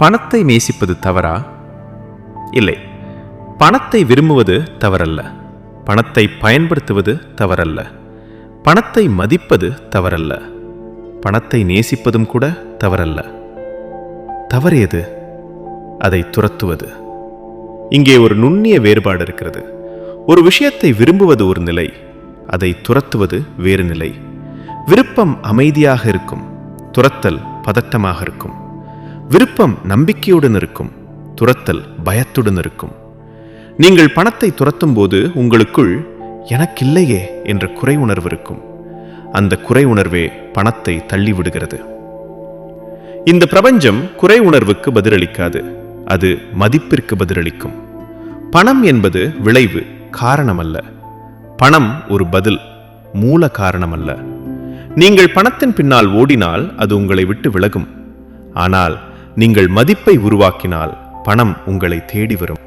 பணத்தை நேசிப்பது தவறா? இல்லை. பணத்தை விரும்புவது தவறல்ல. பணத்தை பயன்படுத்துவது தவறல்ல. பணத்தை மதிப்பது தவறல்ல. பணத்தை நேசிப்பதும் கூட தவறல்ல. தவறு எது? அதை துரத்துவது. இங்கே ஒரு நுண்ணிய வேறுபாடு இருக்கிறது. ஒரு விஷயத்தை விரும்புவது ஒரு நிலை, அதை துரத்துவது வேறு நிலை. விருப்பம் அமைதியாக இருக்கும், துரத்தல் பதட்டமாக இருக்கும். விருப்பம் நம்பிக்கையுடன் இருக்கும், துரத்தல் பயத்துடன் இருக்கும். நீங்கள் பணத்தை துரத்தும் போது உங்களுக்குள் எனக்கில்லையே என்ற குறை உணர்வு இருக்கும். அந்த குறை உணர்வே பணத்தை தள்ளிவிடுகிறது. இந்த பிரபஞ்சம் குறை உணர்வுக்கு பதிலளிக்காது, அது மதிப்பிற்கு பதிலளிக்கும். பணம் என்பது விளைவு, காரணமல்ல. பணம் ஒரு பதில், மூல காரணமல்ல. நீங்கள் பணத்தின் பின்னால் ஓடினால் அது உங்களை விட்டு விலகும். ஆனால் நீங்கள் மதிப்பை உருவாக்கினால் பணம் உங்களை தேடி வரும்.